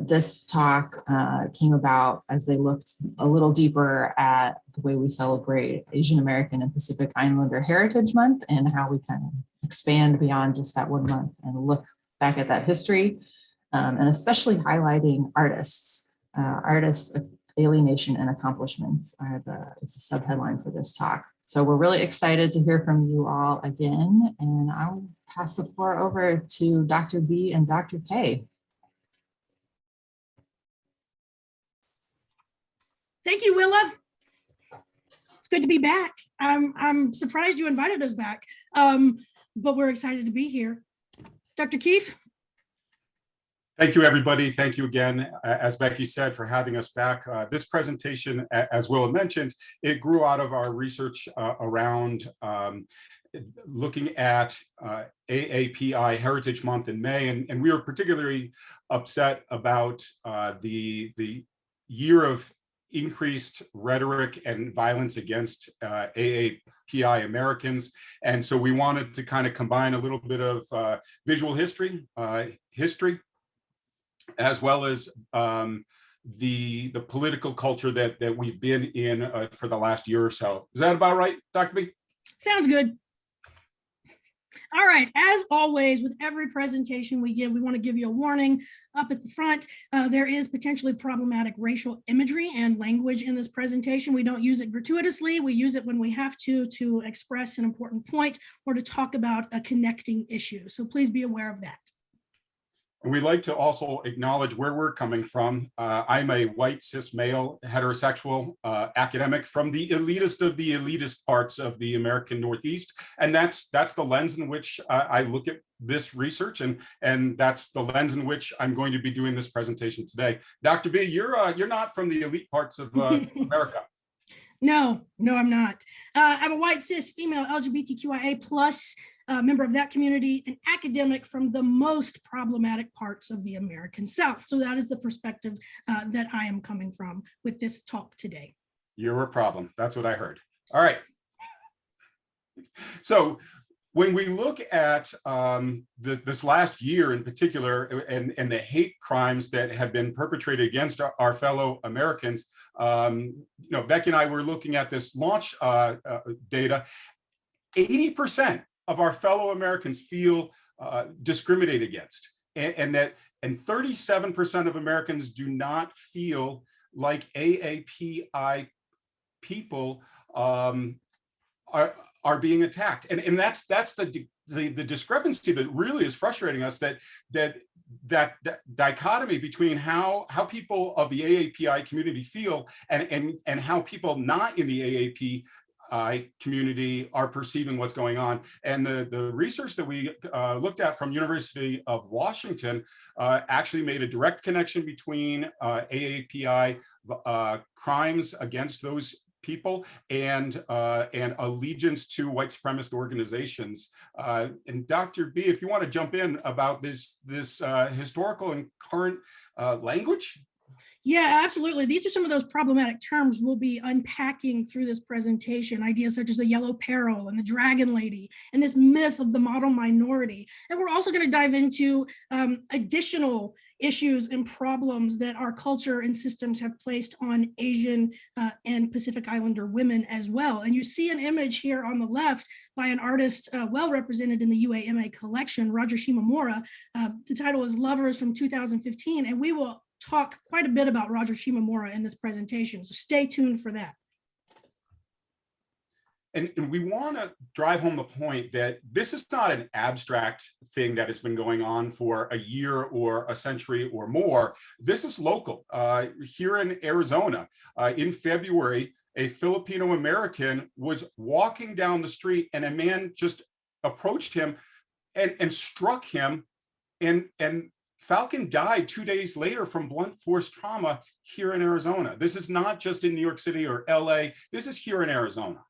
This talk came about as they looked a little deeper at the way we celebrate Asian American and Pacific Islander Heritage Month and how we kind of expand beyond just that 1 month and look back at that history, and especially highlighting artists. Artists, alienation, and accomplishments is the subheadline for this talk. So we're really excited to hear from you all again, and I'll pass the floor over to Dr. B and Dr. K. Thank you, Willa. It's good to be back. I'm surprised you invited us back, but we're excited to be here. Dr. Keefe? Thank you, everybody. Thank you again, as Becky said, for having us back. This presentation, as Willa mentioned, it grew out of our research around looking at AAPI Heritage Month in May, and we were particularly upset about the year of increased rhetoric and violence against AAPI Americans. And so we wanted to kind of combine a little bit of visual history, as well as the political culture that we've been in for the last year or so. Is that about right, Dr. B? Sounds good. All right, as always, with every presentation we give, we want to give you a warning up at the front. There is potentially problematic racial imagery and language in this presentation. We don't use it gratuitously. We use it when we have to express an important point or to talk about a connecting issue. So please be aware of that. And we'd like to also acknowledge where we're coming from. I'm a white, cis male, heterosexual academic from the elitist of the elitist parts of the American Northeast. And that's the lens in which I look at this research, and that's the lens in which I'm going to be doing this presentation today. Dr. B, you're not from the elite parts of America. No, I'm not. I'm a white, cis, female, LGBTQIA plus member of that community, an academic from the most problematic parts of the American South. So that is the perspective that I am coming from with this talk today. You're a problem. That's what I heard. All right. So when we look at this last year in particular, and the hate crimes that have been perpetrated against our fellow Americans, Becky and I were looking at this launch data. 80% of our fellow Americans feel discriminated against, and 37% of Americans do not feel like AAPI people are being attacked, and that's the discrepancy that really is frustrating us. That dichotomy between how people of the AAPI community feel and how people not in the AAPI community are perceiving what's going on. And the research that we looked at from University of Washington actually made a direct connection between AAPI crimes against those people and allegiance to white supremacist organizations. And Dr. B, if you want to jump in about this historical and current language. Yeah, absolutely. These are some of those problematic terms we'll be unpacking through this presentation. Ideas such as the yellow peril and the dragon lady and this myth of the model minority. And we're also going to dive into additional issues and problems that our culture and systems have placed on Asian and Pacific Islander women as well. And you see an image here on the left by an artist well represented in the UAMA collection, Rajashima Mura. The title is Lovers from 2015, and we will talk quite a bit about Rajashima Mura in this presentation, so stay tuned for that. And we want to drive home the point that this is not an abstract thing that has been going on for a year or a century or more. This is local. Here in Arizona, in February, a Filipino American was walking down the street and a man just approached him and struck him, and Falcon died 2 days later from blunt force trauma here in Arizona. This is not just in New York City or LA. This is here in Arizona.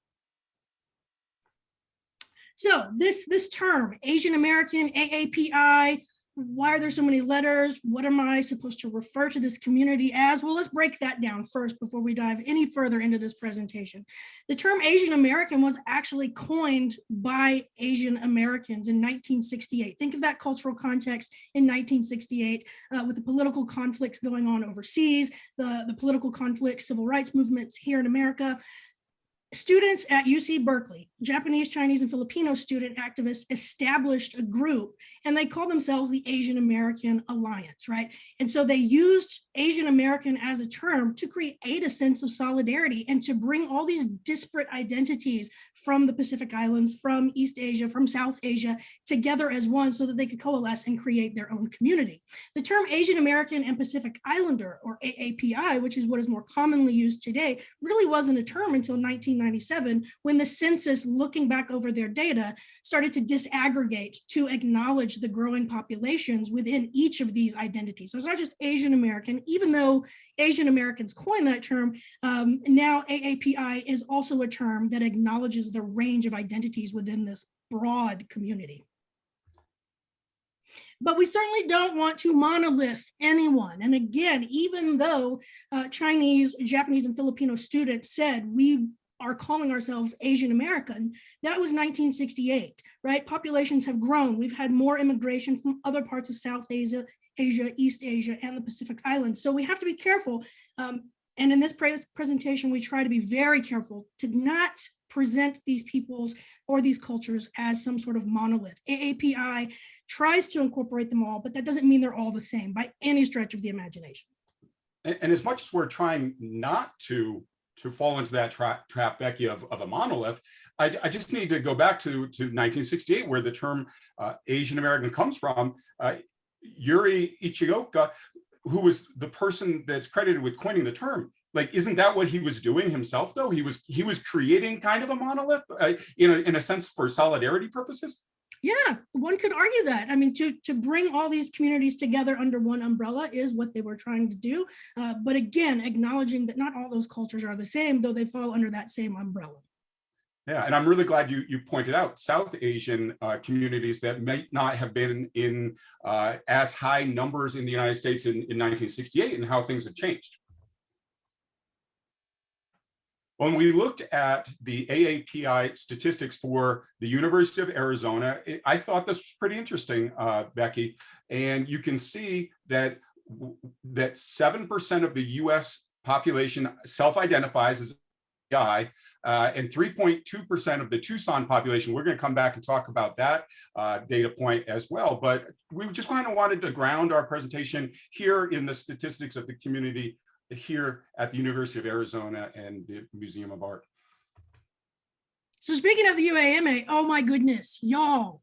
So this term, Asian American, AAPI, Why are there so many letters? What am I supposed to refer to this community as? Well, let's break that down first before we dive any further into this presentation. The term Asian American was actually coined by Asian Americans in 1968. Think of that cultural context in 1968 with the political conflicts going on overseas, the political conflicts, civil rights movements here in America. Students at UC Berkeley, Japanese, Chinese, and Filipino student activists established a group, and they call themselves the Asian American Alliance, right? And so they used Asian American as a term to create a sense of solidarity and to bring all these disparate identities from the Pacific Islands, from East Asia, from South Asia together as one so that they could coalesce and create their own community. The term Asian American and Pacific Islander, or AAPI, which is what is more commonly used today, really wasn't a term until 1997, when the census, looking back over their data, started to disaggregate to acknowledge the growing populations within each of these identities. So it's not just Asian American, even though Asian Americans coined that term, now AAPI is also a term that acknowledges the range of identities within this broad community. But we certainly don't want to monolith anyone. And again, even though Chinese, Japanese, and Filipino students said we are calling ourselves Asian American, that was 1968, right? Populations have grown. We've had more immigration from other parts of South Asia, East Asia, and the Pacific Islands. So we have to be careful. And in this presentation, we try to be very careful to not present these peoples or these cultures as some sort of monolith. AAPI tries to incorporate them all, but that doesn't mean they're all the same by any stretch of the imagination. And as much as we're trying not to fall into that trap, Becky, of a monolith, I just need to go back to 1968, where the term Asian American comes from. YURI ICHIGO, who was the person that's credited with coining the term, like, isn't that what he was doing himself, though? He was creating kind of a monolith in a sense for solidarity purposes. Yeah, one could argue that. I mean, to bring all these communities together under one umbrella is what they were trying to do. But again, acknowledging that not all those cultures are the same, though they fall under that same umbrella. Yeah, and I'm really glad you pointed out South Asian communities that might not have been in as high numbers in the United States in 1968, and how things have changed. When we looked at the AAPI statistics for the University of Arizona, I thought this was pretty interesting, Becky. And you can see that 7% of the US population self-identifies as AAPI, and 3.2% of the Tucson population. We're going to come back and talk about that data point as well. But we just kind of wanted to ground our presentation here in the statistics of the community here at the University of Arizona and the Museum of Art. So speaking of the UAMA, oh my goodness, y'all,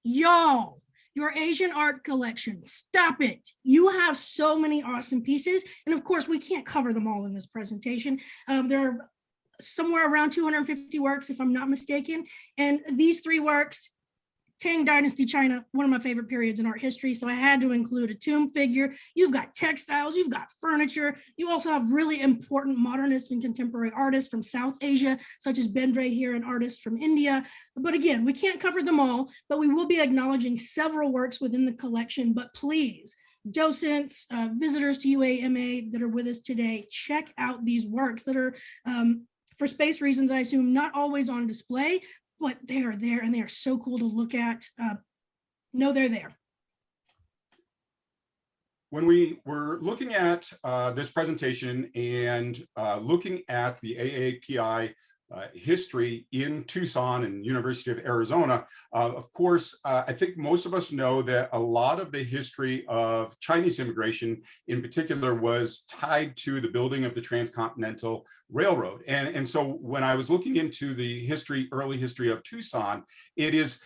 your Asian art collection, stop it. You have so many awesome pieces. And of course, we can't cover them all in this presentation. There are somewhere around 250 works, if I'm not mistaken. And these 3 works, Tang Dynasty China, one of my favorite periods in art history. So I had to include a tomb figure. You've got textiles, you've got furniture. You also have really important modernist and contemporary artists from South Asia, such as Bendre here, and artists from India. But again, we can't cover them all, but we will be acknowledging several works within the collection. But please, docents, visitors to UAMA that are with us today, check out these works that are, for space reasons, I assume, not always on display, but they are there and they are so cool to look at. No, they're there. When we were looking at this presentation and looking at the AAPI history in Tucson and University of Arizona, of course, I think most of us know that a lot of the history of Chinese immigration in particular was tied to the building of the Transcontinental Railroad. And so when I was looking into the early history of Tucson, it is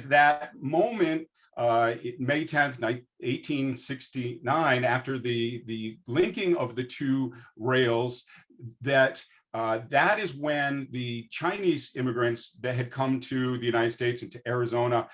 that moment, May 10th, 1869, after the linking of the 2 rails, that that is when the Chinese immigrants that had come to the United States and to Arizona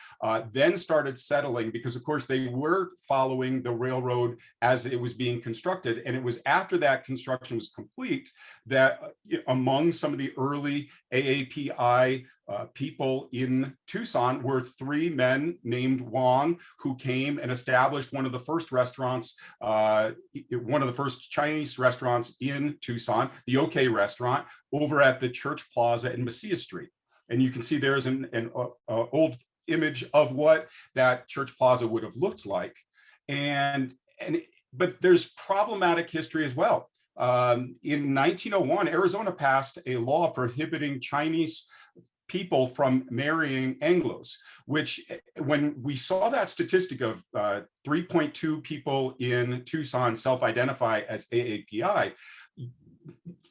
then started settling, because of course they were following the railroad as it was being constructed. And it was after that construction was complete that among some of the early AAPI people in Tucson were three men named Wang, who came and established one of the first restaurants, one of the first Chinese restaurants in Tucson, the OK restaurant, over at the Church Plaza in Messiah Street. And you can see there's an old image of what that Church Plaza would have looked like. But there's problematic history as well. In 1901, Arizona passed a law prohibiting Chinese people from marrying Anglos, which when we saw that statistic of 3.2 people in Tucson self-identify as AAPI,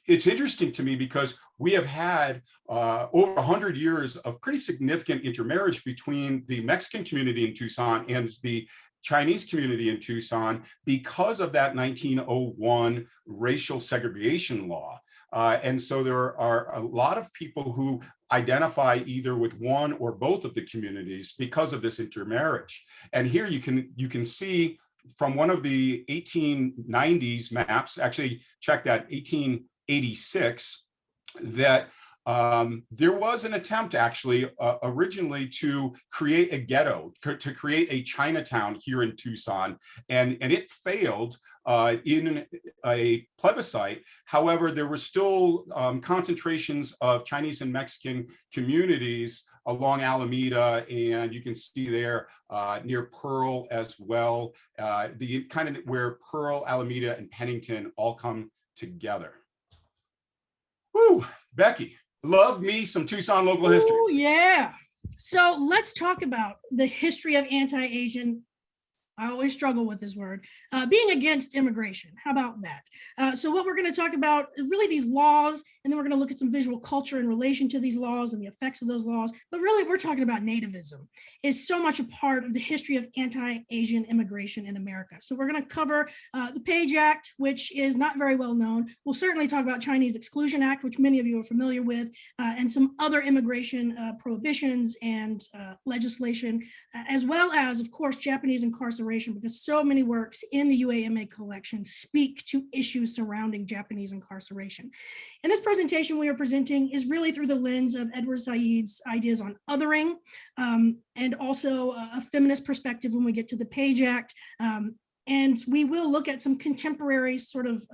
it's interesting to me because we have had over 100 years of pretty significant intermarriage between the Mexican community in Tucson and the Chinese community in Tucson because of that 1901 racial segregation law. And so there are a lot of people who identify either with one or both of the communities because of this intermarriage. And here you can see from one of the 1890s maps, actually check that, 1886, that there was an attempt actually originally to create a ghetto, to create a Chinatown here in Tucson, and it failed in a plebiscite. However, there were still concentrations of Chinese and Mexican communities along Alameda, and you can see there near Pearl as well, the kind of where Pearl, Alameda, and Pennington all come together. Woo, Becky. Love me some Tucson local history. Oh, yeah. So let's talk about the history of anti-Asian. I always struggle with this word, being against immigration. How about that? So what we're going to talk about is really these laws, and then we're going to look at some visual culture in relation to these laws and the effects of those laws. But really, we're talking about nativism. It's so much a part of the history of anti-Asian immigration in America. So we're going to cover the Page Act, which is not very well known. We'll certainly talk about Chinese Exclusion Act, which many of you are familiar with, and some other immigration prohibitions and legislation, as well as, of course, Japanese incarceration, because so many works in the UAMA collection speak to issues surrounding Japanese incarceration. And this presentation we are presenting is really through the lens of Edward Said's ideas on othering, and also a feminist perspective when we get to the Page Act. And we will look at some contemporary sort of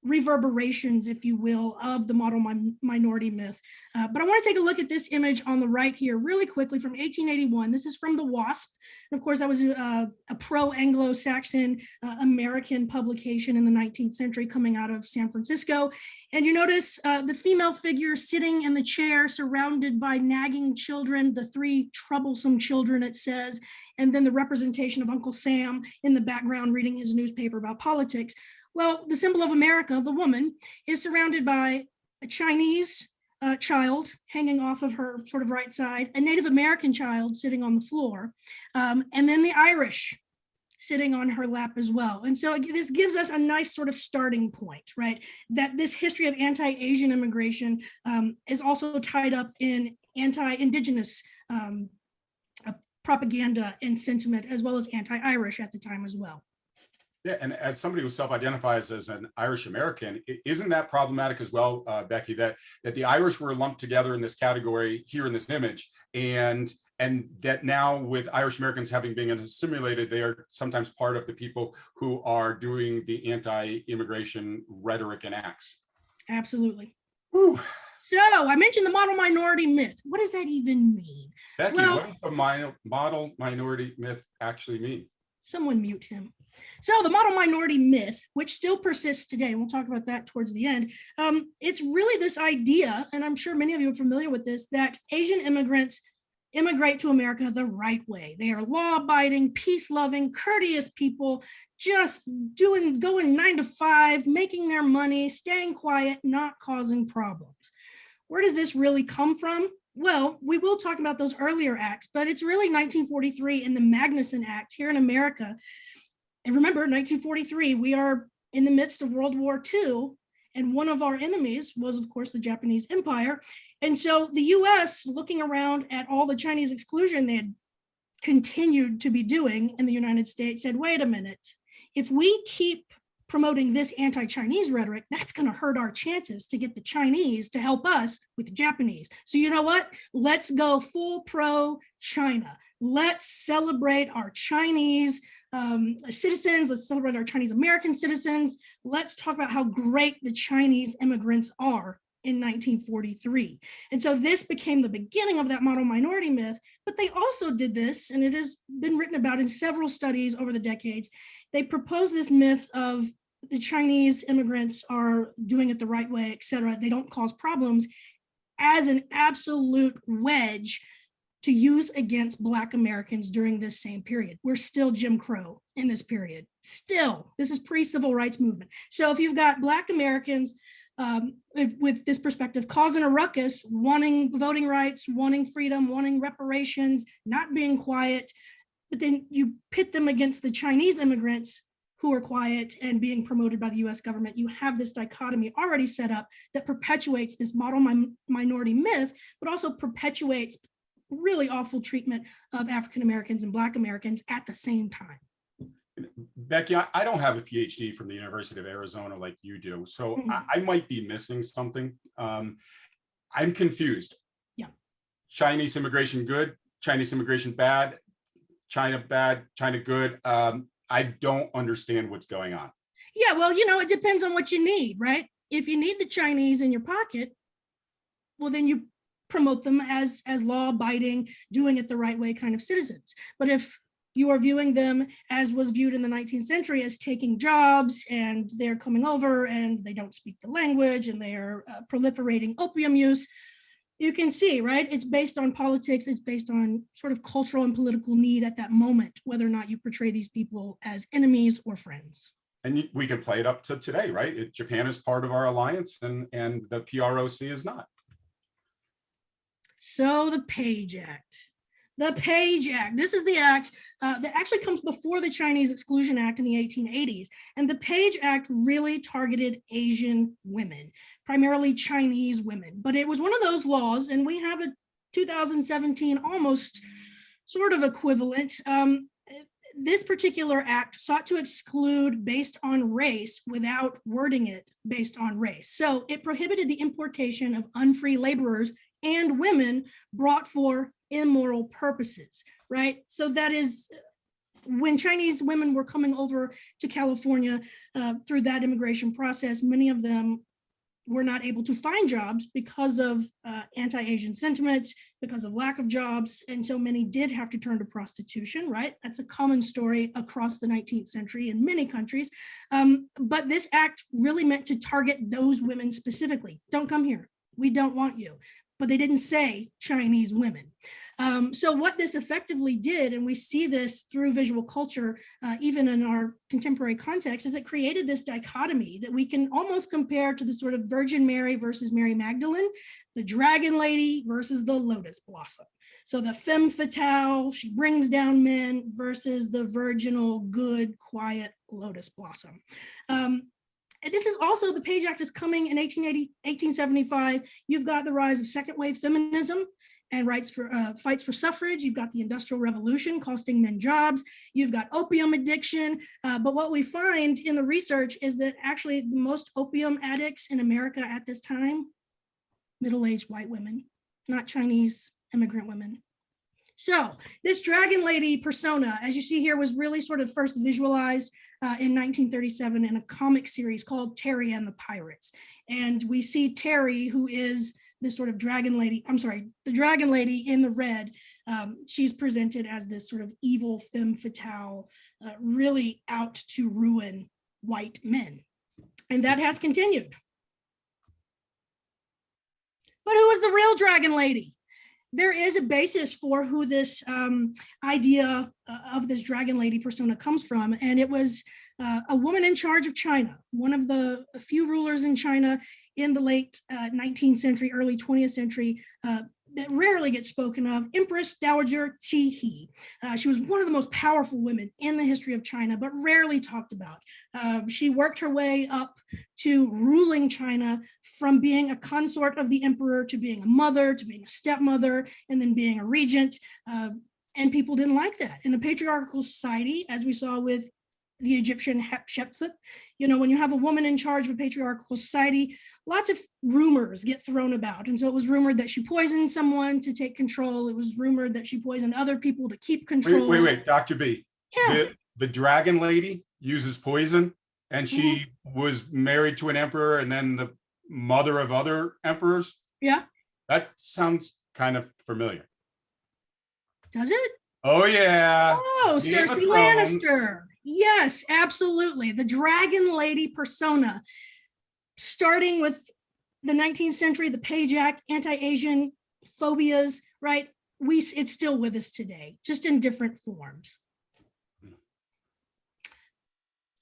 reverberations, if you will, of the model minority myth. But I want to take a look at this image on the right here really quickly from 1881. This is from the WASP. And of course, that was a pro-Anglo-Saxon American publication in the 19th century coming out of San Francisco. And you notice the female figure sitting in the chair surrounded by nagging children, the three troublesome children, it says, and then the representation of Uncle Sam in the background reading his newspaper about politics. Well, the symbol of America, the woman, is surrounded by a Chinese child hanging off of her sort of right side, a Native American child sitting on the floor, and then the Irish sitting on her lap as well. And so this gives us a nice sort of starting point, right? That this history of anti-Asian immigration is also tied up in anti-Indigenous propaganda and sentiment, as well as anti-Irish at the time as well. Yeah, and as somebody who self-identifies as an Irish American, isn't that problematic as well, Becky, that the Irish were lumped together in this category here in this image, and that now with Irish Americans having been assimilated, they are sometimes part of the people who are doing the anti-immigration rhetoric and acts. Absolutely. Whew. So I mentioned the model minority myth. What does that even mean? Becky, well, what does the model minority myth actually mean? Someone mute him. So the model minority myth, which still persists today, and we'll talk about that towards the end, it's really this idea, and I'm sure many of you are familiar with this, that Asian immigrants immigrate to America the right way. They are law-abiding, peace-loving, courteous people, just going 9 to 5, making their money, staying quiet, not causing problems. Where does this really come from? Well, we will talk about those earlier acts, but it's really 1943 in the Magnuson Act here in America. And remember, 1943, we are in the midst of World War II, and one of our enemies was, of course, the Japanese Empire. And so the US, looking around at all the Chinese exclusion they had continued to be doing in the United States, said, wait a minute, if we keep promoting this anti-Chinese rhetoric, that's going to hurt our chances to get the Chinese to help us with the Japanese. So you know what? Let's go full pro-China. Let's celebrate our Chinese citizens. Let's celebrate our Chinese American citizens. Let's talk about how great the Chinese immigrants are in 1943. And so this became the beginning of that model minority myth, but they also did this, and it has been written about in several studies over the decades. They proposed this myth of the Chinese immigrants are doing it the right way, et cetera. They don't cause problems as an absolute wedge to use against Black Americans during this same period. We're still Jim Crow in this period. Still, this is pre-civil rights movement. So if you've got Black Americans with this perspective, causing a ruckus, wanting voting rights, wanting freedom, wanting reparations, not being quiet, but then you pit them against the Chinese immigrants who are quiet and being promoted by the US government, you have this dichotomy already set up that perpetuates this model minority myth, but also perpetuates really awful treatment of African Americans and Black Americans at the same time. Becky, I don't have a PhD from the University of Arizona like you do, so I might be missing something. I'm confused. Yeah. Chinese immigration good, Chinese immigration bad, China good. I don't understand what's going on. Yeah, well, you know, it depends on what you need, right? If you need the Chinese in your pocket, well, then you promote them as law-abiding, doing it the right way kind of citizens. But if you are viewing them, as was viewed in the 19th century, as taking jobs, and they're coming over and they don't speak the language and they are proliferating opium use, you can see, right? It's based on politics. It's based on sort of cultural and political need at that moment, whether or not you portray these people as enemies or friends. And we can play it up to today, right? Japan is part of our alliance and the PROC is not. So the Page Act. The Page Act. This is the act that actually comes before the Chinese Exclusion Act in the 1880s. And the Page Act really targeted Asian women, primarily Chinese women. But it was one of those laws, and we have a 2017 almost sort of equivalent. This particular act sought to exclude based on race without wording it based on race. So it prohibited the importation of unfree laborers and women brought for immoral purposes, right? So that is when Chinese women were coming over to California through that immigration process, many of them were not able to find jobs because of anti-Asian sentiment, because of lack of jobs. And so many did have to turn to prostitution, right? That's a common story across the 19th century in many countries. But this act really meant to target those women specifically. Don't come here. We don't want you. But they didn't say Chinese women. So what this effectively did, and we see this through visual culture, even in our contemporary context, is it created this dichotomy that we can almost compare to the sort of Virgin Mary versus Mary Magdalene, the dragon lady versus the lotus blossom. So the femme fatale, she brings down men, versus the virginal, good, quiet lotus blossom. And this is also, the Page Act is coming in 1875. You've got the rise of second wave feminism and fights for suffrage. You've got the Industrial Revolution costing men jobs. You've got opium addiction. But what we find in the research is that actually the most opium addicts in America at this time, middle-aged white women, not Chinese immigrant women. So this dragon lady persona, as you see here, was really sort of first visualized in 1937 in a comic series called Terry and the Pirates. And we see Terry, who is this sort of dragon lady, the dragon lady in the red. She's presented as this sort of evil femme fatale, really out to ruin white men. And that has continued. But who is the real dragon lady? There is a basis for who this idea of this dragon lady persona comes from, and it was a woman in charge of China, one of the few rulers in China in the late 19th century, early 20th century, that rarely gets spoken of, Empress Dowager Keefe. She was one of the most powerful women in the history of China, but rarely talked about. She worked her way up to ruling China from being a consort of the emperor to being a mother, to being a stepmother, and then being a regent. And people didn't like that. In a patriarchal society, as we saw with the Egyptian Hatshepsut. You know, when you have a woman in charge of a patriarchal society, lots of rumors get thrown about. And so it was rumored that she poisoned someone to take control. It was rumored that she poisoned other people to keep control. Wait, Dr. B. Yeah. The dragon lady uses poison, and she was married to an emperor and then the mother of other emperors. Yeah. That sounds kind of familiar. Does it? Oh, yeah. Oh, Game of Cersei Thrones. Lannister. Yes, absolutely. The dragon lady persona, starting with the 19th century, the Page Act, anti-Asian phobias, right? It's still with us today, just in different forms.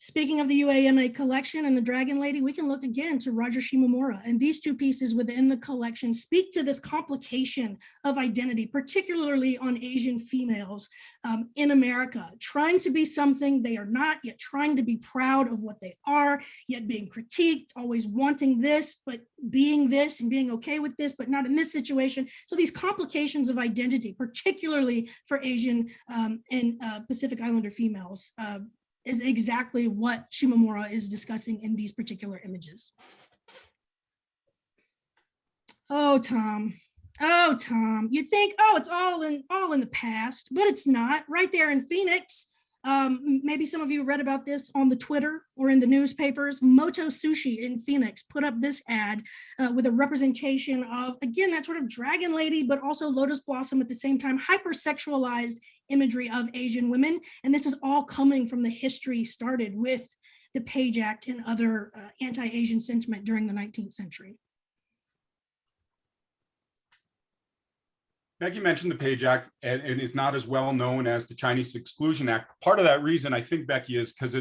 Speaking of the UAMA collection and the Dragon Lady, we can look again to Rajashima Mura, and these two pieces within the collection speak to this complication of identity, particularly on Asian females in America, trying to be something they are not, yet trying to be proud of what they are, yet being critiqued, always wanting this, but being this and being okay with this, but not in this situation. So these complications of identity, particularly for Asian and Pacific Islander females, is exactly what Shimamura is discussing in these particular images. Oh, Tom. Oh, Tom. You think, oh, it's all in the past, but it's not. Right there in Phoenix. Maybe some of you read about this on the Twitter or in the newspapers. Moto Sushi in Phoenix put up this ad with a representation of, again, that sort of dragon lady, but also lotus blossom at the same time, hypersexualized imagery of Asian women. And this is all coming from the history started with the Page Act and other anti-Asian sentiment during the 19th century. Becky mentioned the Page Act, and is not as well known as the Chinese Exclusion Act. Part of that reason, I think, Becky, is because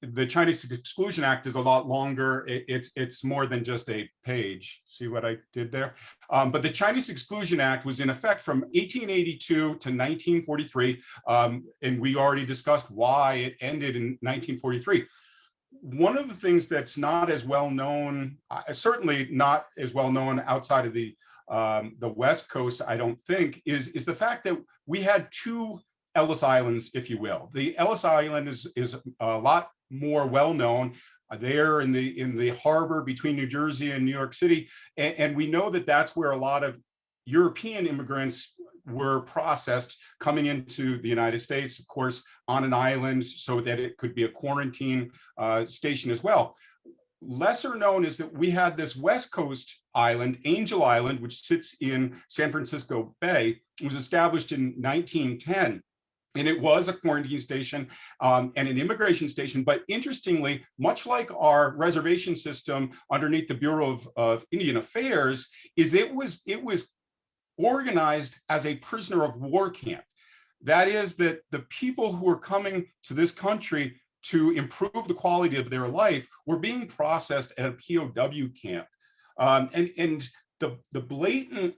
the Chinese Exclusion Act is a lot longer. It's more than just a page. See what I did there? But the Chinese Exclusion Act was in effect from 1882 to 1943, and we already discussed why it ended in 1943. One of the things that's not as well known, certainly not as well known outside of the West Coast, I don't think, is the fact that we had two Ellis Islands, if you will. The Ellis Island is a lot more well known. There in the harbor between New Jersey and New York City, and we know that that's where a lot of European immigrants were processed coming into the United States, of course, on an island so that it could be a quarantine station as well. Lesser known is that we had this West Coast island, Angel Island, which sits in San Francisco Bay. It was established in 1910. And it was a quarantine station and an immigration station. But interestingly, much like our reservation system underneath the Bureau of Indian Affairs, it was organized as a prisoner of war camp. That is, that the people who were coming to this country to improve the quality of their life were being processed at a POW camp. And the blatant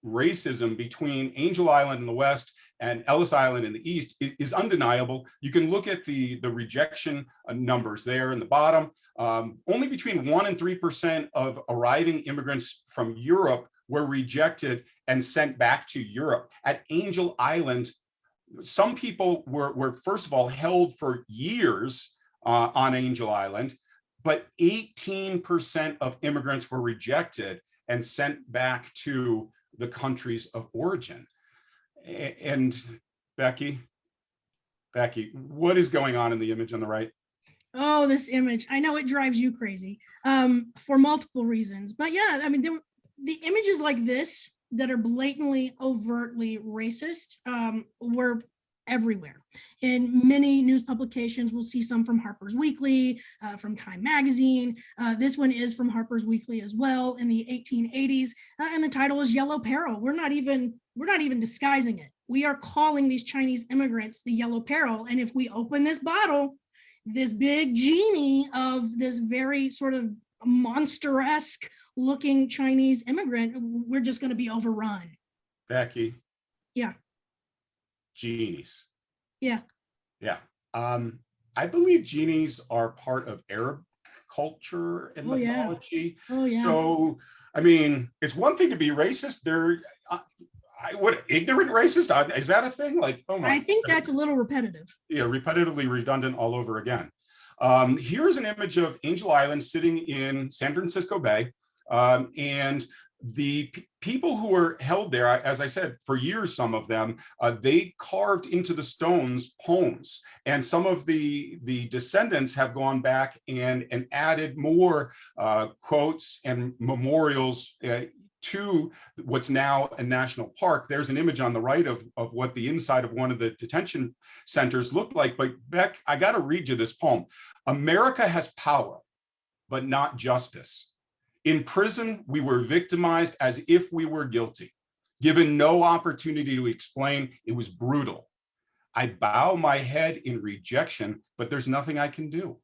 racism between Angel Island in the West and Ellis Island in the East is undeniable. You can look at the rejection numbers there in the bottom. Only between 1% and 3% of arriving immigrants from Europe were rejected and sent back to Europe. At Angel Island, some people were first of all held for years on Angel Island, but 18% of immigrants were rejected and sent back to the countries of origin. And Becky, what is going on in the image on the right? Oh, this image. I know it drives you crazy for multiple reasons. But yeah, I mean, the images like this that are blatantly, overtly racist were everywhere. In many news publications, we'll see some from Harper's Weekly, from Time Magazine. This one is from Harper's Weekly as well in the 1880s. And the title is Yellow Peril. We're not even disguising it. We are calling these Chinese immigrants the Yellow Peril. And if we open this bottle, this big genie of this very sort of monster-esque looking Chinese immigrant, we're just going to be overrun. Becky. Yeah. Genies. Yeah. Yeah. I believe genies are part of Arab culture and mythology. Yeah. Oh, yeah. So, I mean, it's one thing to be racist. They're what, ignorant racist? Is that a thing? Like, oh my. I think that's a little repetitive. Yeah, repetitively redundant all over again. Here's an image of Angel Island sitting in San Francisco Bay. And the people who were held there, as I said, for years, some of them, they carved into the stones poems. And some of the descendants have gone back and added more quotes and memorials to what's now a national park. There's an image on the right of what the inside of one of the detention centers looked like. But Beck, I got to read you this poem. America has power, but not justice. In prison, we were victimized as if we were guilty. Given no opportunity to explain, it was brutal. I bow my head in rejection, but there's nothing I can do.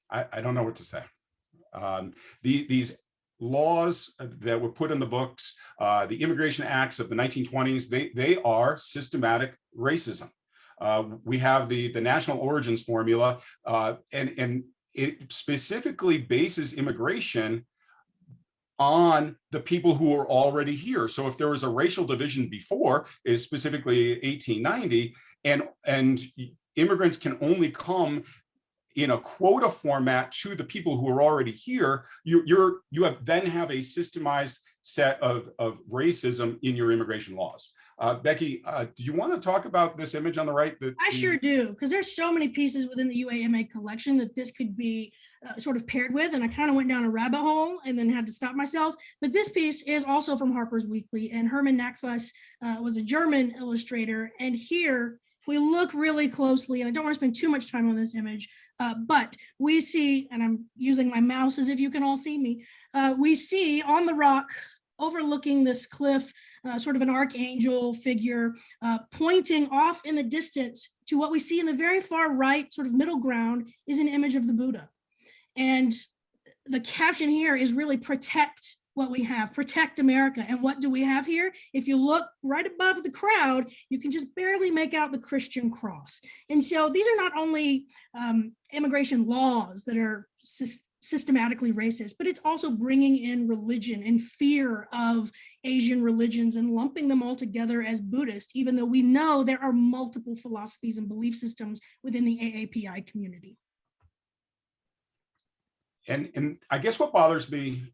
I don't know what to say. These laws that were put in the books, the immigration acts of the 1920s, they are systematic racism. We have the national origins formula, and it specifically bases immigration on the people who are already here. So if there was a racial division before, is specifically 1890, and immigrants can only come in a quota format to the people who are already here, you then have a systemized set of racism in your immigration laws. Becky, do you want to talk about this image on the right? I sure do, because there's so many pieces within the UAMA collection that this could be sort of paired with, and I kind of went down a rabbit hole and then had to stop myself. But this piece is also from Harper's Weekly, and Herman Nackfuss was a German illustrator. And here, if we look really closely, and I don't want to spend too much time on this image, but we see, and I'm using my mouse as if you can all see me, we see on the rock overlooking this cliff, sort of an archangel figure pointing off in the distance to what we see in the very far right, sort of middle ground, is an image of the Buddha. And the caption here is really protect what we have, protect America. And what do we have here? If you look right above the crowd, you can just barely make out the Christian cross. And so these are not only immigration laws that are systematically racist, but it's also bringing in religion and fear of Asian religions and lumping them all together as Buddhist, even though we know there are multiple philosophies and belief systems within the AAPI community. And I guess what bothers me,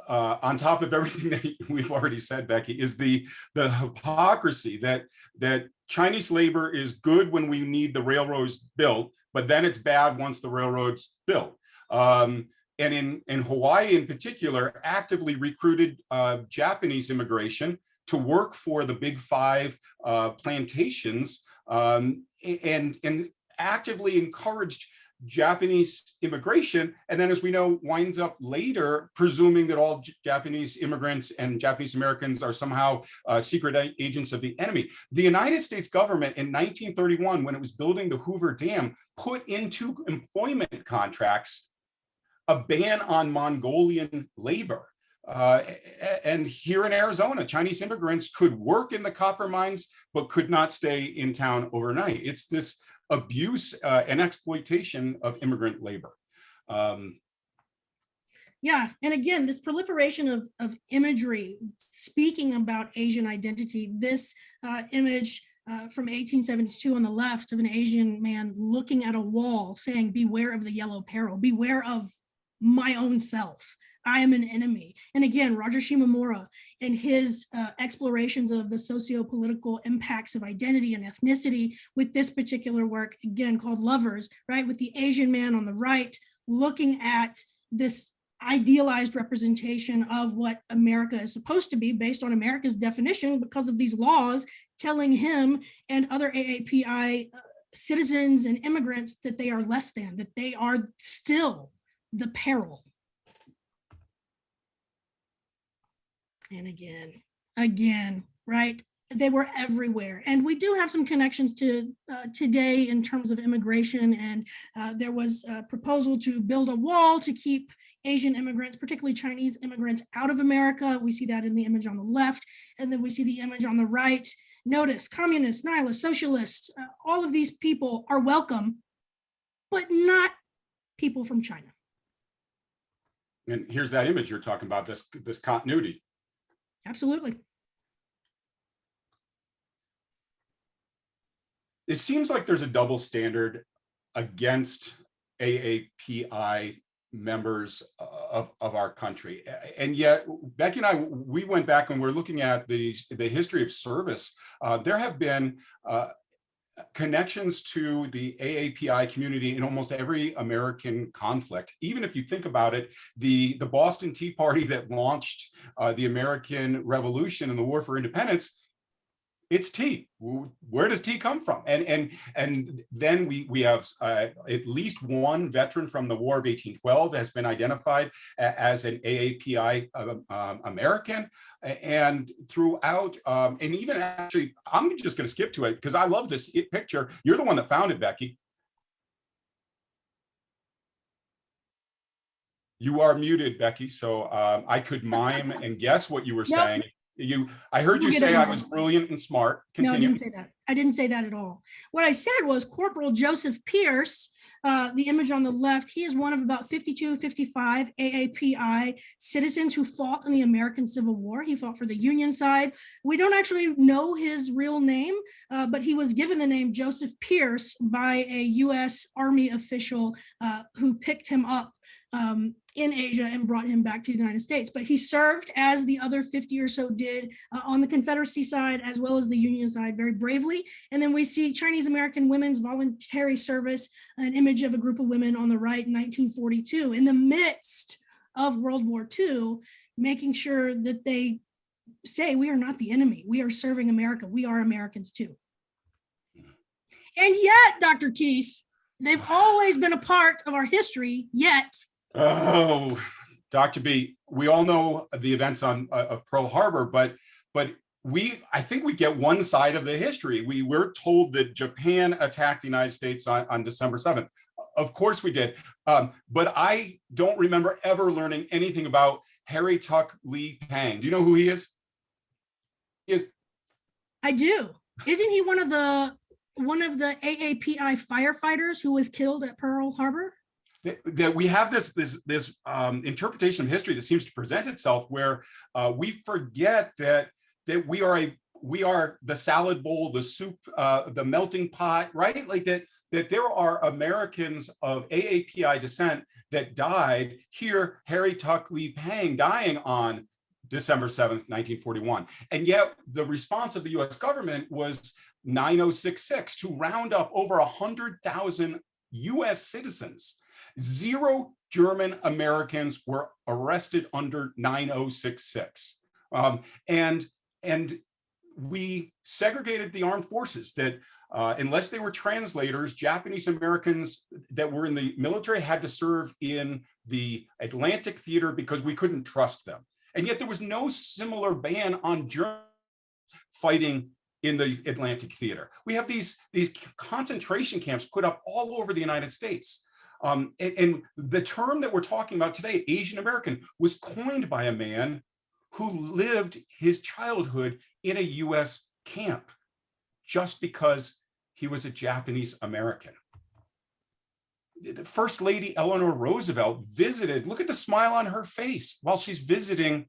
on top of everything that we've already said, Becky, is the hypocrisy that Chinese labor is good when we need the railroads built, but then it's bad once the railroads built. And in Hawaii in particular, actively recruited Japanese immigration to work for the Big Five plantations, and actively encouraged Japanese immigration, and then, as we know, winds up later presuming that all Japanese immigrants and Japanese Americans are somehow secret agents of the enemy. The United States government in 1931, when it was building the Hoover Dam, put into employment contracts a ban on Mongolian labor. And here in Arizona, Chinese immigrants could work in the copper mines, but could not stay in town overnight. It's this abuse and exploitation of immigrant labor. Yeah, and again, this proliferation of imagery speaking about Asian identity, this image from 1872 on the left of an Asian man looking at a wall saying, beware of the yellow peril, beware of my own self. I am an enemy. And again, Rajashima Mura and his explorations of the socio-political impacts of identity and ethnicity with this particular work, again, called Lovers, right? With the Asian man on the right, looking at this idealized representation of what America is supposed to be based on America's definition because of these laws telling him and other AAPI citizens and immigrants that they are less than, that they are still the peril. And again, right? They were everywhere. And we do have some connections to today in terms of immigration. And there was a proposal to build a wall to keep Asian immigrants, particularly Chinese immigrants, out of America. We see that in the image on the left. And then we see the image on the right. Notice communists, nihilists, socialists, all of these people are welcome, but not people from China. And here's that image you're talking about, this continuity. Absolutely. it seems like there's a double standard against AAPI members of our country. And yet, Becky and I, we went back and we're looking at the history of service. There have been connections to the AAPI community in almost every American conflict. Even if you think about it, the Boston Tea Party that launched the American Revolution and the War for Independence, it's tea. Where does tea come from? And then we have at least one veteran from the War of 1812 has been identified as an AAPI American. And throughout, and even actually, I'm just going to skip to it because I love this picture. You're the one that found it, Becky. You are muted, Becky, so I could mime and guess what you were saying. I heard you say I was brilliant and smart. Continue. No, I didn't say that. I didn't say that at all. What I said was Corporal Joseph Pierce, the image on the left, he is one of about 52, 55 AAPI citizens who fought in the American Civil War. He fought for the Union side. We don't actually know his real name, but he was given the name Joseph Pierce by a US Army official who picked him up in Asia and brought him back to the United States. But he served, as the other 50 or so did, on the Confederacy side as well as the Union side, very bravely. And then we see Chinese American women's voluntary service, an image of a group of women on the right in 1942, in the midst of World War II, making sure that they say, we are not the enemy. We are serving America. We are Americans too. And yet, Dr. Keefe, they've always been a part of our history, yet. Oh, Dr. B, we all know the events of Pearl Harbor, but I think we get one side of the history. We were told that Japan attacked the United States on December 7th. Of course we did. But I don't remember ever learning anything about Harry Tuck Lee Pang. Do you know who he is? I do. Isn't he one of the AAPI firefighters who was killed at Pearl Harbor? That we have this interpretation of history that seems to present itself where we forget that we are the salad bowl, the soup, the melting pot, right? Like that there are Americans of AAPI descent that died here. Harry Tuck Lee Pang dying on December 7th, 1941. And yet the response of the US government was 9066 to round up over 100,000 US citizens. 0 German Americans were arrested under 9066. And we segregated the armed forces that unless they were translators, Japanese Americans that were in the military had to serve in the Atlantic theater because we couldn't trust them. And yet there was no similar ban on Germans fighting in the Atlantic theater. We have these concentration camps put up all over the United States. And the term that we're talking about today, Asian American, was coined by a man who lived his childhood in a US camp just because he was a Japanese American. The First Lady Eleanor Roosevelt visited, look at the smile on her face while she's visiting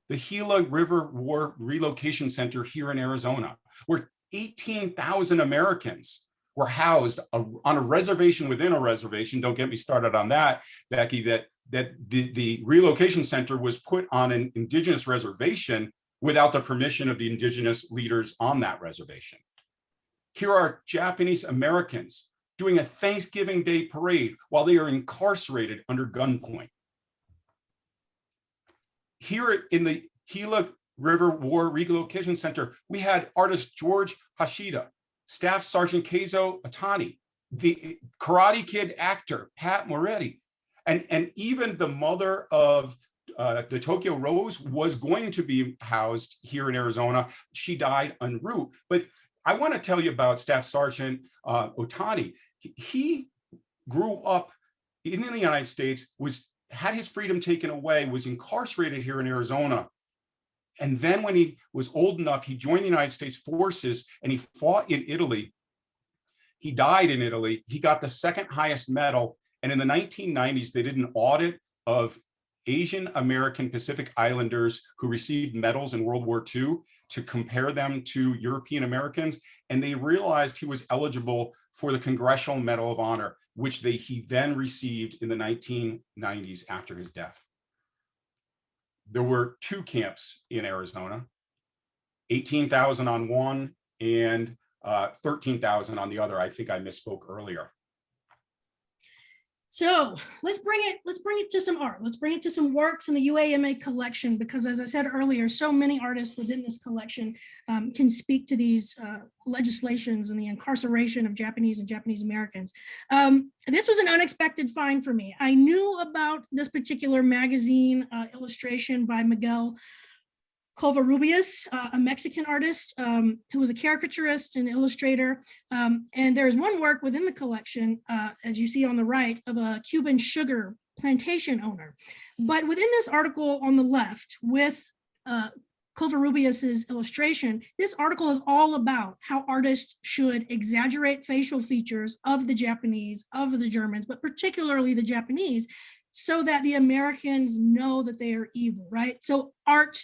the Gila River War Relocation Center here in Arizona, where 18,000 Americans were housed on a reservation within a reservation. Don't get me started on that, Becky, that the relocation center was put on an indigenous reservation without the permission of the indigenous leaders on that reservation. Here are Japanese Americans doing a Thanksgiving Day parade while they are incarcerated under gunpoint. Here in the Gila River War Relocation Center, we had artist George Hashida, Staff Sergeant Keizo Otani, the Karate Kid actor, Pat Moretti, and even the mother of the Tokyo Rose was going to be housed here in Arizona. She died en route. But I want to tell you about Staff Sergeant Otani. He grew up in the United States, had his freedom taken away, was incarcerated here in Arizona. And then when he was old enough, he joined the United States forces and he fought in Italy. He died in Italy. He got the second highest medal. And in the 1990s, they did an audit of Asian American Pacific Islanders who received medals in World War II to compare them to European Americans, and they realized he was eligible for the Congressional Medal of Honor, which he then received in the 1990s after his death. There were 2 camps in Arizona, 18,000 on one and 13,000 on the other. I think I misspoke earlier. So let's bring it to some art. Let's bring it to some works in the UAMA collection, because as I said earlier, so many artists within this collection can speak to these legislations and the incarceration of Japanese and Japanese Americans. This was an unexpected find for me. I knew about this particular magazine illustration by Miguel Covarrubias, a Mexican artist who was a caricaturist and illustrator. And there is one work within the collection, as you see on the right, of a Cuban sugar plantation owner. But within this article on the left with Covarrubias's illustration, this article is all about how artists should exaggerate facial features of the Japanese, of the Germans, but particularly the Japanese, so that the Americans know that they are evil, right? So art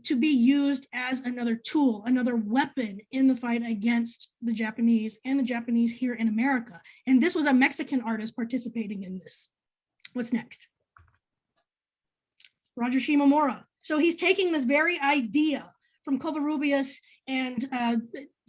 to be used as another tool, another weapon in the fight against the Japanese and the Japanese here in America. And this was a Mexican artist participating in this. What's next? Rajashima Mura. So he's taking this very idea from Covarrubias and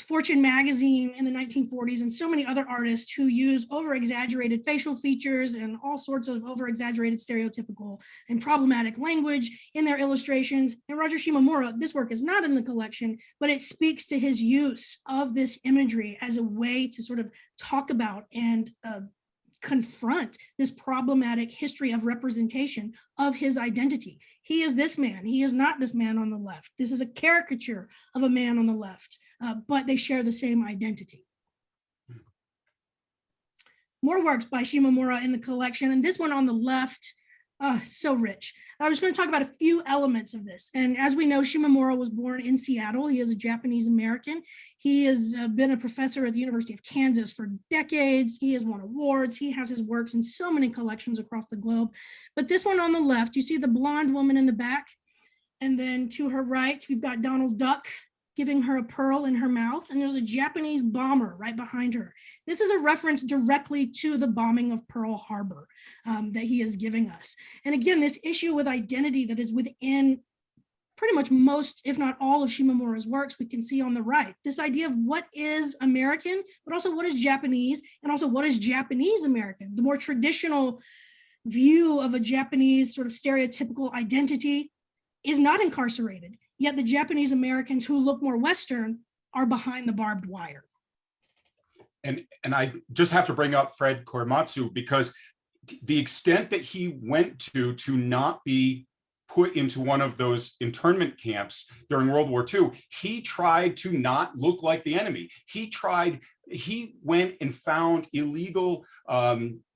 Fortune magazine in the 1940s and so many other artists who used over-exaggerated facial features and all sorts of over-exaggerated stereotypical and problematic language in their illustrations. And Rajashima Mura, this work is not in the collection, but it speaks to his use of this imagery as a way to sort of talk about and confront this problematic history of representation of his identity. He is this man. He is not this man on the left. This is a caricature of a man on the left, but they share the same identity. More works by Shimomura in the collection, and this one on the left, so rich. I was going to talk about a few elements of this. And as we know, Shimomura was born in Seattle. He is a Japanese American. He has been a professor at the University of Kansas for decades. He has won awards. He has his works in so many collections across the globe. But this one on the left, you see the blonde woman in the back. And then to her right, we've got Donald Duck giving her a pearl in her mouth, and there's a Japanese bomber right behind her. This is a reference directly to the bombing of Pearl Harbor that he is giving us. And again, this issue with identity that is within pretty much most, if not all, of Shimomura's works, we can see on the right. This idea of what is American, but also what is Japanese, and also what is Japanese American. The more traditional view of a Japanese sort of stereotypical identity is not incarcerated. Yet the Japanese Americans who look more Western are behind the barbed wire. And I just have to bring up Fred Korematsu, because the extent that he went to not be put into one of those internment camps during World War II, he tried to not look like the enemy. He went and found illegal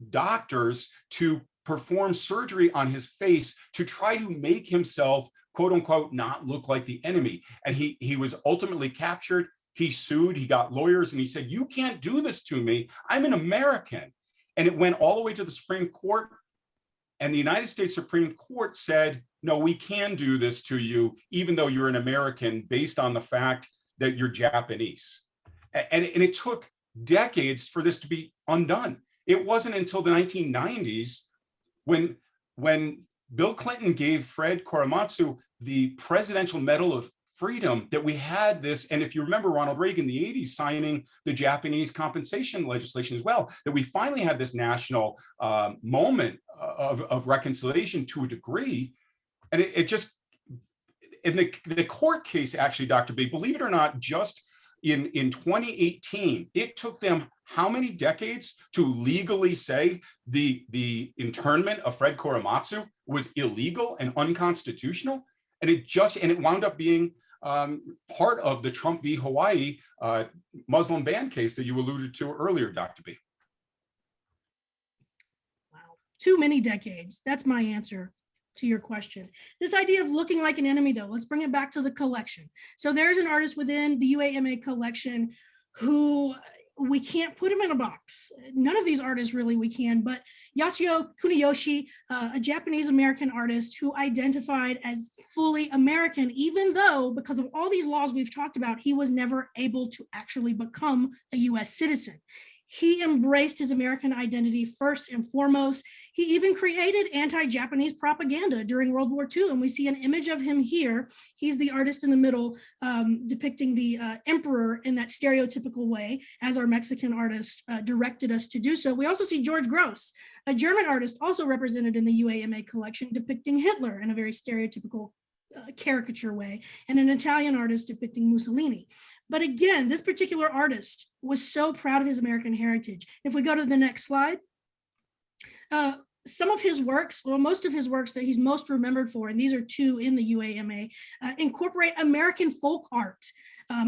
doctors to perform surgery on his face to try to make himself, quote unquote, not look like the enemy. And he was ultimately captured. He sued, he got lawyers, and he said, "You can't do this to me. I'm an American." And it went all the way to the Supreme Court. And the United States Supreme Court said, "No, we can do this to you, even though you're an American, based on the fact that you're Japanese." And it took decades for this to be undone. It wasn't until the 1990s when Bill Clinton gave Fred Korematsu the Presidential Medal of Freedom that we had this. And if you remember Ronald Reagan in the 80s signing the Japanese compensation legislation as well, that we finally had this national moment of reconciliation to a degree. And it just, in the court case, actually, Dr. B, believe it or not, just in 2018, it took them how many decades to legally say the internment of Fred Korematsu was illegal and unconstitutional? And it wound up being part of the Trump v. Hawaii Muslim ban case that you alluded to earlier, Dr. B. Wow, too many decades. That's my answer to your question. This idea of looking like an enemy, though, let's bring it back to the collection. So there's an artist within the UAMA collection who we can't put him in a box. None of these artists really we can, but Yasuo Kuniyoshi, a Japanese American artist who identified as fully American, even though because of all these laws we've talked about, he was never able to actually become a US citizen. He embraced his American identity first and foremost. He even created anti-Japanese propaganda during World War II, and we see an image of him here. He's the artist in the middle, depicting the emperor in that stereotypical way, as our Mexican artist directed us to do so. We also see George Gross, a German artist also represented in the UAMA collection, depicting Hitler in a very stereotypical caricature way, and an Italian artist depicting Mussolini. But again, this particular artist was so proud of his American heritage. If we go to the next slide, some of his works, well, most of his works that he's most remembered for, and these are two in the UAMA, incorporate American folk art,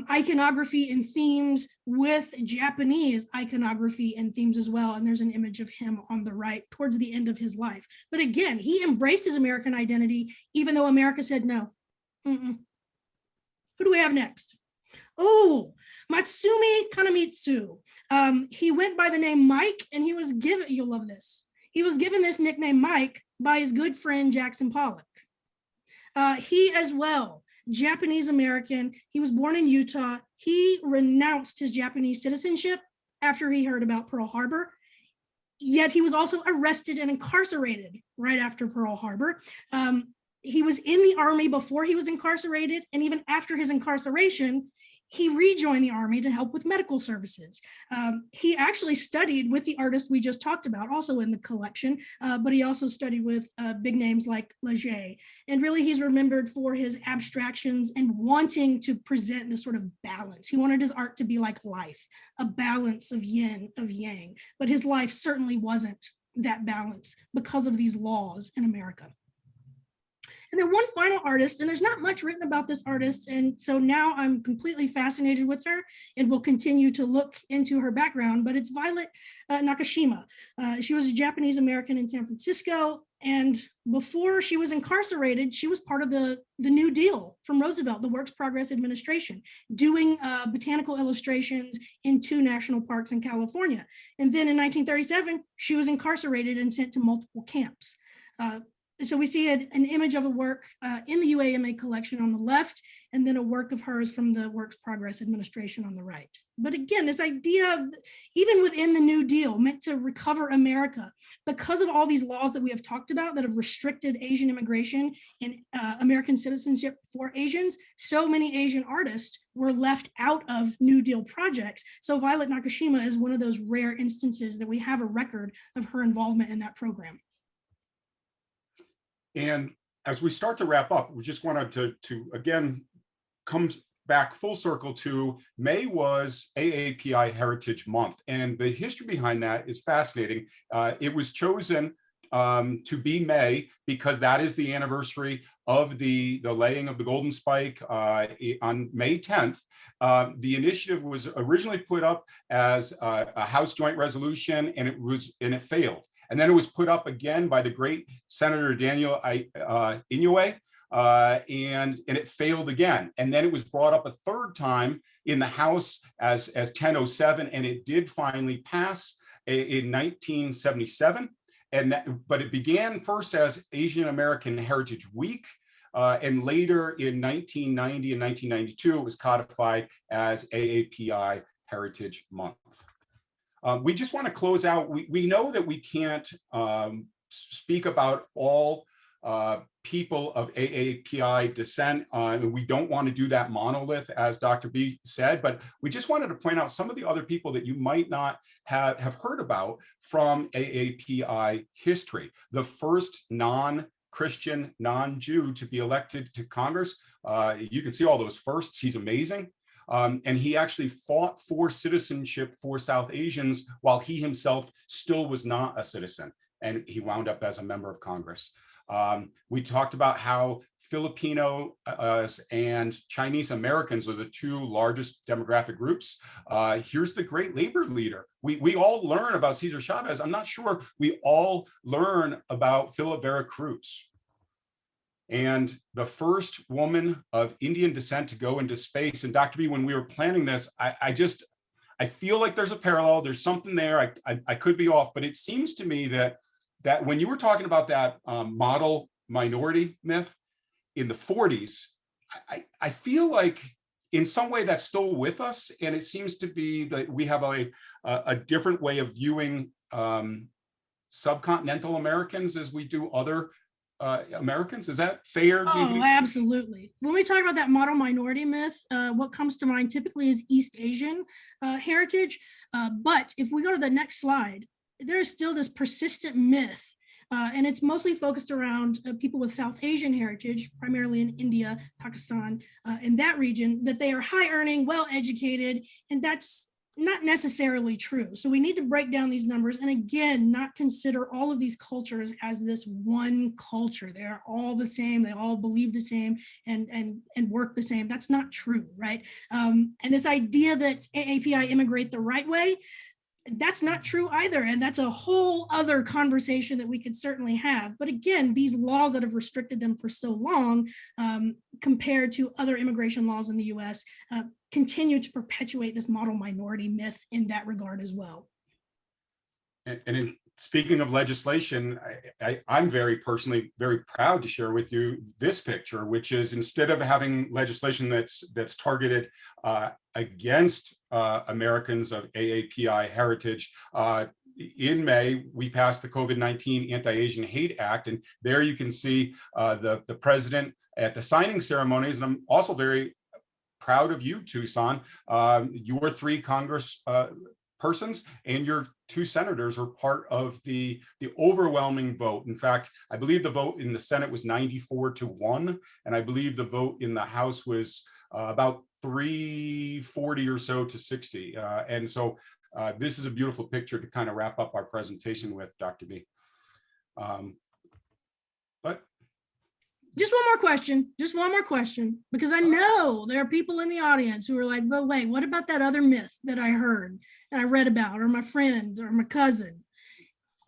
iconography and themes with Japanese iconography and themes as well. And there's an image of him on the right towards the end of his life. But again, he embraced his American identity, even though America said no. Who do we have next? Oh, Matsumi Kanamitsu. He went by the name Mike, and he was given, you'll love this, he was given this nickname Mike by his good friend Jackson Pollock. He as well, Japanese American. He was born in Utah. He renounced his Japanese citizenship after he heard about Pearl Harbor. Yet he was also arrested and incarcerated right after Pearl Harbor. He was in the Army before he was incarcerated, and even after his incarceration, he rejoined the Army to help with medical services. He actually studied with the artist we just talked about, also in the collection, but he also studied with big names like Leger. And really, he's remembered for his abstractions and wanting to present this sort of balance. He wanted his art to be like life, a balance of yin, of yang, but his life certainly wasn't that balance because of these laws in America. And then one final artist, and there's not much written about this artist, and so now I'm completely fascinated with her and will continue to look into her background, but it's Violet Nakashima. She was a Japanese American in San Francisco, and before she was incarcerated, she was part of the New Deal from Roosevelt, the Works Progress Administration, doing botanical illustrations in 2 national parks in California. And then in 1937, she was incarcerated and sent to multiple camps. So we see an image of a work in the UAMA collection on the left, and then a work of hers from the Works Progress Administration on the right. But again, this idea, even within the New Deal, meant to recover America, because of all these laws that we have talked about that have restricted Asian immigration and American citizenship for Asians, so many Asian artists were left out of New Deal projects. So Violet Nakashima is one of those rare instances that we have a record of her involvement in that program. And as we start to wrap up, we just wanted to again come back full circle to May was AAPI Heritage Month, and the history behind that is fascinating. It was chosen to be May because that is the anniversary of the laying of the golden spike on May 10th. The initiative was originally put up as a House joint resolution, and it failed. And then it was put up again by the great Senator Daniel Inouye, and it failed again. And then it was brought up a third time in the House as 1007, and it did finally pass in 1977. But it began first as Asian American Heritage Week, and later in 1990 and 1992, it was codified as AAPI Heritage Month. We just want to close out. We know that we can't speak about all people of AAPI descent, and we don't want to do that monolith, as Dr. B said, but we just wanted to point out some of the other people that you might not have heard about from AAPI history. The first non-Christian, non-Jew to be elected to Congress. You can see all those firsts. He's amazing. And he actually fought for citizenship for South Asians while he himself still was not a citizen, and he wound up as a member of Congress. We talked about how Filipino and Chinese Americans are the 2 largest demographic groups. Here's the great labor leader. We all learn about Cesar Chavez. I'm not sure we all learn about Phila Veracruz. And the first woman of Indian descent to go into space. And Dr. B, when we were planning this, I feel like there's a parallel. There's something there. I could be off, but it seems to me that when you were talking about that model minority myth in the 40s, I feel like in some way that's still with us, and it seems to be that we have a different way of viewing subcontinental Americans as we do other Americans. Is that fair? Do you think? Absolutely. When we talk about that model minority myth, what comes to mind typically is East Asian heritage. But if we go to the next slide, there is still this persistent myth, and it's mostly focused around people with South Asian heritage, primarily in India, Pakistan, in that region, that they are high earning, well educated, and that's not necessarily true. So we need to break down these numbers and again, not consider all of these cultures as this one culture. They are all the same. They all believe the same and work the same. That's not true, right? And this idea that AAPI immigrate the right way, that's not true either. And that's a whole other conversation that we could certainly have. But again, these laws that have restricted them for so long, compared to other immigration laws in the US, continue to perpetuate this model minority myth in that regard as well. And in speaking of legislation, I'm very proud to share with you this picture, which is instead of having legislation that's targeted against Americans of AAPI heritage, in May, we passed the COVID-19 Anti-Asian Hate Act, and there you can see the president at the signing ceremonies. And I'm also very proud of you, Tucson. Your 3 Congress persons and your 2 senators are part of the overwhelming vote. In fact, I believe the vote in the Senate was 94-1, and I believe the vote in the House was about 340 or so to 60. And so this is a beautiful picture to kind of wrap up our presentation with, Dr. B. But just one more question, because I know there are people in the audience who are like, but wait, what about that other myth that I heard and I read about, or my friend or my cousin?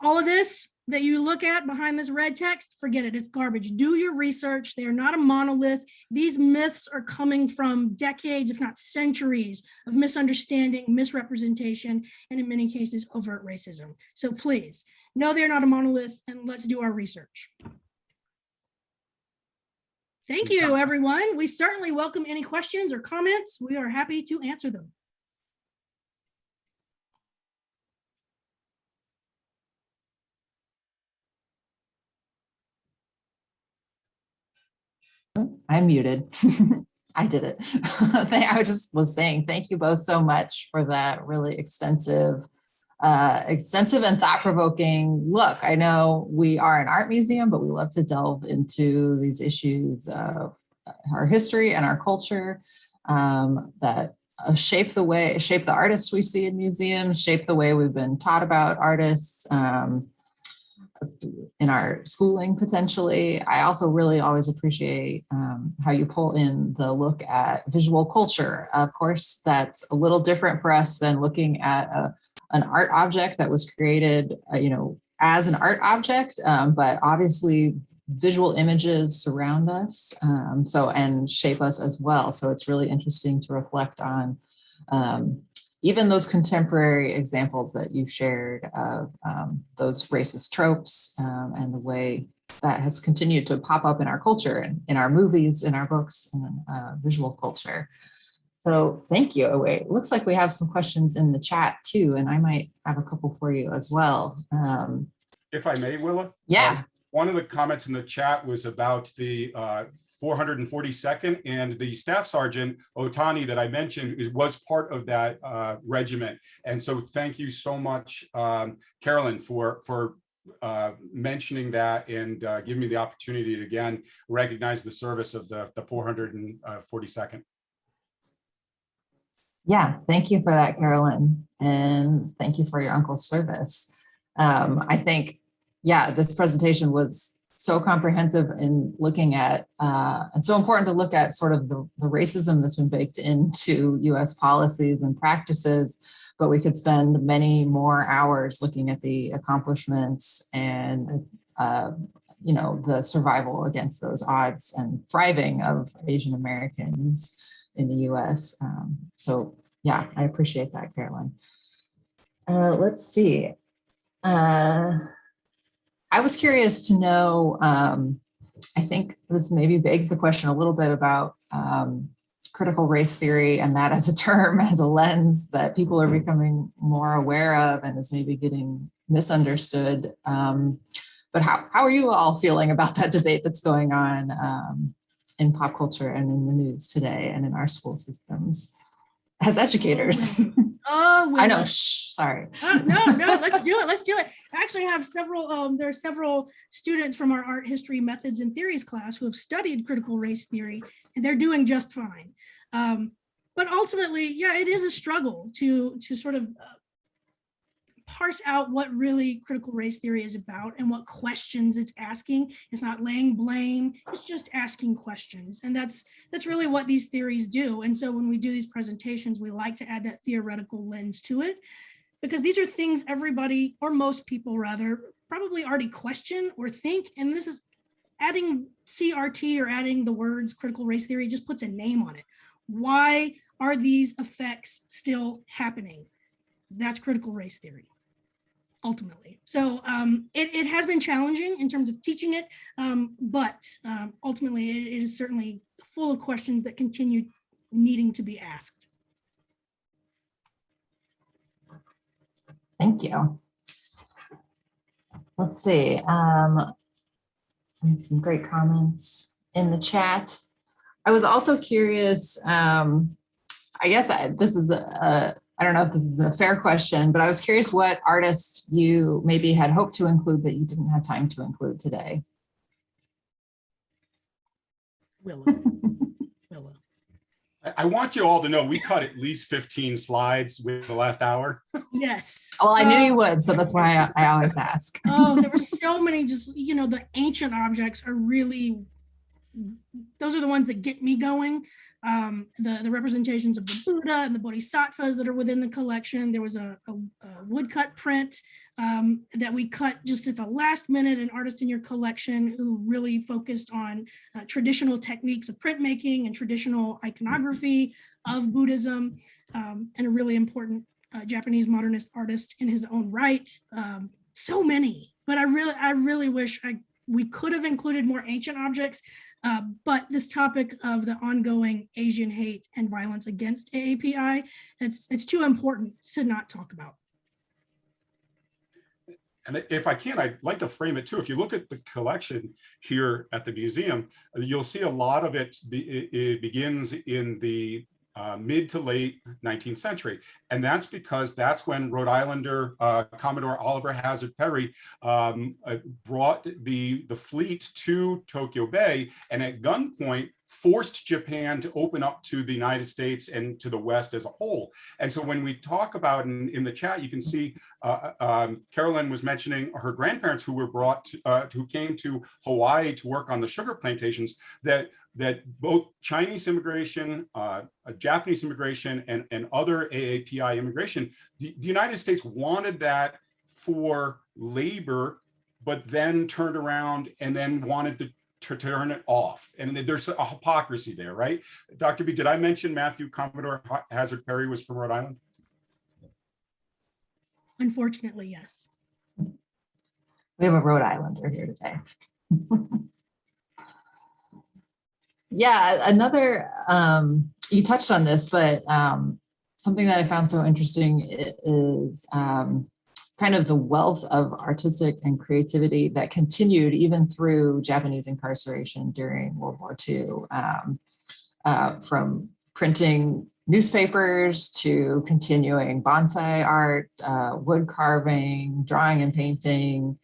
All of this that you look at behind this red text, forget it, it's garbage. Do your research. They are not a monolith. These myths are coming from decades, if not centuries, of misunderstanding, misrepresentation, and in many cases, overt racism. So please, no, they're not a monolith, and let's do our research. Thank you, everyone. We certainly welcome any questions or comments. We are happy to answer them. I'm muted. I did it. I just was saying thank you both so much for that really extensive and thought-provoking look. I know we are an art museum, but we love to delve into these issues of our history and our culture that shape the artists we see in museums, shape the way we've been taught about artists in our schooling potentially. I also really always appreciate how you pull in the look at visual culture. Of course, that's a little different for us than looking at an art object that was created, as an art object, but obviously visual images surround us, and shape us as well. So it's really interesting to reflect on even those contemporary examples that you shared of those racist tropes and the way that has continued to pop up in our culture and in our movies, in our books, and visual culture. So thank you. Oh, wait, it looks like we have some questions in the chat too, and I might have a couple for you as well. If I may, Willa? Yeah. One of the comments in the chat was about the 442nd, and the Staff Sergeant Otani that I mentioned was part of that regiment. And so thank you so much, Carolyn, for mentioning that and giving me the opportunity to again recognize the service of the 442nd. Yeah, thank you for that, Carolyn. And thank you for your uncle's service. I think, yeah, this presentation was so comprehensive in looking at, and so important to look at sort of the racism that's been baked into US policies and practices, but we could spend many more hours looking at the accomplishments and, the survival against those odds and thriving of Asian Americans in the US. So Yeah, I appreciate that, Carolyn. Let's see. I was curious to know, I think this maybe begs the question a little bit about critical race theory, and that as a term, as a lens that people are becoming more aware of and is maybe getting misunderstood. But how are you all feeling about that debate that's going on in pop culture and in the news today and in our school systems as educators? Oh, I know, sorry. No, let's do it. Let's do it. I actually have several, there are several students from our art history methods and theories class who have studied critical race theory, and they're doing just fine. But ultimately, yeah, it is a struggle to sort of parse out what really critical race theory is about and what questions it's asking. It's not laying blame, it's just asking questions. And that's really what these theories do. And so when we do these presentations, we like to add that theoretical lens to it, because these are things everybody, or most people rather, probably already question or think. And this is adding CRT or adding the words critical race theory just puts a name on it. Why are these effects still happening? That's critical race theory, ultimately. So it has been challenging in terms of teaching it, but ultimately it is certainly full of questions that continue needing to be asked. Thank you. Let's see. Some great comments in the chat. I was also curious, I guess this is I don't know if this is a fair question, but I was curious what artists you maybe had hoped to include that you didn't have time to include today. Willow. Willow. I want you all to know we cut at least 15 slides with the last hour. Yes. Well, I knew you would, so that's why I always ask. Oh, there were so many, just, you know, the ancient objects are really, those are the ones that get me going. The representations of the Buddha and the Bodhisattvas that are within the collection. There was a woodcut print that we cut just at the last minute, an artist in your collection who really focused on traditional techniques of printmaking and traditional iconography of Buddhism, and a really important Japanese modernist artist in his own right. So many, but I really wish we could have included more ancient objects. But this topic of the ongoing Asian hate and violence against AAPI, it's too important to not talk about. And if I can, I'd like to frame it too. If you look at the collection here at the museum, you'll see a lot of it, it begins in the mid to late 19th century. And that's because that's when Rhode Islander Commodore Oliver Hazard Perry brought the fleet to Tokyo Bay and at gunpoint forced Japan to open up to the United States and to the West as a whole. And so when we talk about in the chat, you can see Carolyn was mentioning her grandparents who were brought to, who came to Hawaii to work on the sugar plantations, that both Chinese immigration, Japanese immigration, and other AAPI immigration, the United States wanted that for labor, but then turned around and then wanted to turn it off. And there's a hypocrisy there, right? Dr. B, did I mention Matthew Commodore Hazard Perry was from Rhode Island? Unfortunately, yes. We have a Rhode Islander here today. Yeah, another, you touched on this, but something that I found so interesting is kind of the wealth of artistic and creativity that continued even through Japanese incarceration during World War II, from printing newspapers to continuing bonsai art, wood carving, drawing and painting,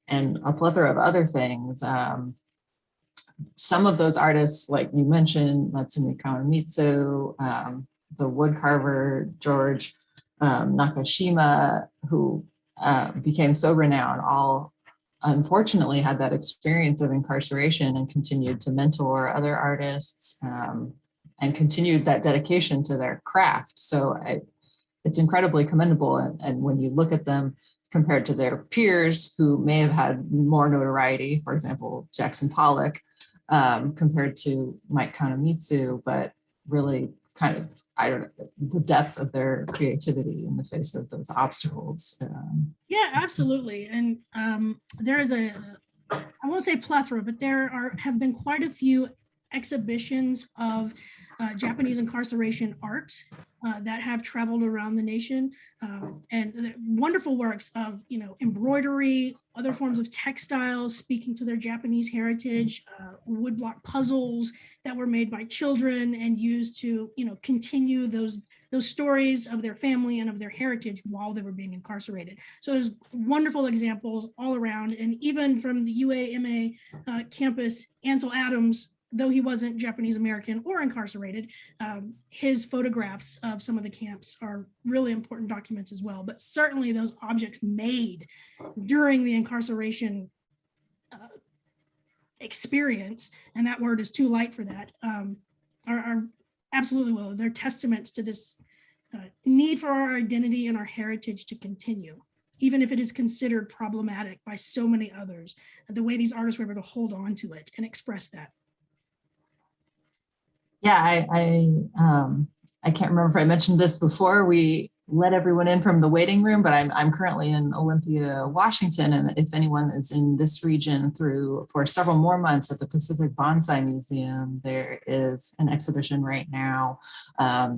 and a plethora of other things. Some of those artists, like you mentioned, Matsumi Kanamitsu, the wood carver, George Nakashima, who became so renowned, all unfortunately had that experience of incarceration and continued to mentor other artists and continued that dedication to their craft. So it's incredibly commendable. And when you look at them compared to their peers who may have had more notoriety, for example, Jackson Pollock, compared to Mike Kanamitsu, but really kind of I don't know, the depth of their creativity in the face of those obstacles. Yeah, absolutely. And there is I won't say plethora, but have been quite a few exhibitions of Japanese incarceration art that have traveled around the nation, and wonderful works of, embroidery, other forms of textiles speaking to their Japanese heritage, woodblock puzzles that were made by children and used to, continue those stories of their family and of their heritage while they were being incarcerated. So there's wonderful examples all around. And even from the UAMA campus, Ansel Adams, though he wasn't Japanese American or incarcerated, his photographs of some of the camps are really important documents as well. But certainly those objects made during the incarceration experience, and that word is too light for that, are absolutely will. They're testaments to this need for our identity and our heritage to continue, even if it is considered problematic by so many others, the way these artists were able to hold on to it and express that. Yeah, I can't remember if I mentioned this before. We let everyone in from the waiting room, but I'm currently in Olympia, Washington, and if anyone is in this region for several more months at the Pacific Bonsai Museum, there is an exhibition right now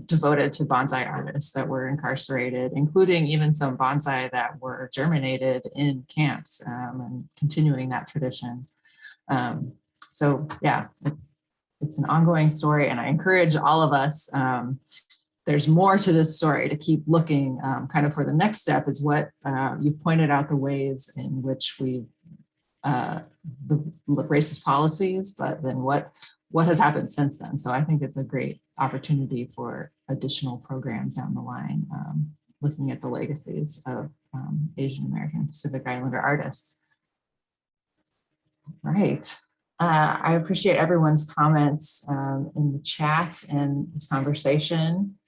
devoted to bonsai artists that were incarcerated, including even some bonsai that were germinated in camps, and continuing that tradition. So yeah, it's an ongoing story, and I encourage all of us, there's more to this story, to keep looking kind of for the next step is what you've pointed out, the ways in which we, the racist policies, but then what has happened since then. So I think it's a great opportunity for additional programs down the line, looking at the legacies of Asian American Pacific Islander artists. Right. I appreciate everyone's comments in the chat and this conversation.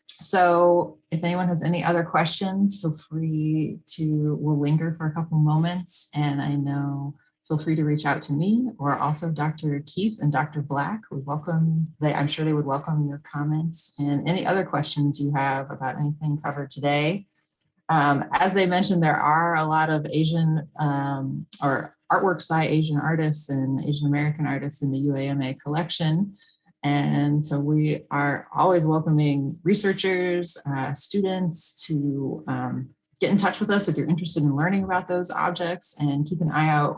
So if anyone has any other questions, feel free to, we'll linger for a couple moments, and feel free to reach out to me or also Dr. Keefe and Dr. Black. I'm sure they would welcome your comments and any other questions you have about anything covered today. As they mentioned, there are a lot of Asian or artworks by Asian artists and Asian American artists in the UAMA collection. And so we are always welcoming researchers, students to get in touch with us if you're interested in learning about those objects, and keep an eye out.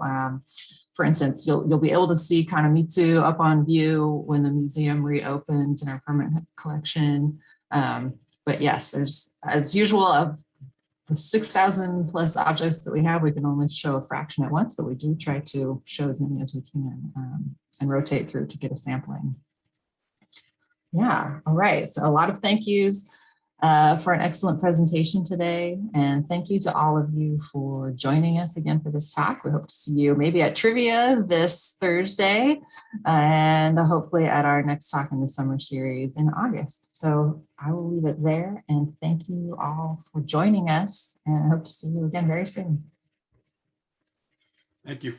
For instance, you'll be able to see Kanamitsu up on view when the museum reopens in our permanent collection. But yes, there's, as usual, of the 6,000 plus objects that we have, we can only show a fraction at once, but we do try to show as many as we can and rotate through to get a sampling. Yeah, all right. So a lot of thank yous for an excellent presentation today. And thank you to all of you for joining us again for this talk. We hope to see you maybe at trivia this Thursday and hopefully at our next talk in the summer series in August. So I will leave it there, and thank you all for joining us, and I hope to see you again very soon. Thank you.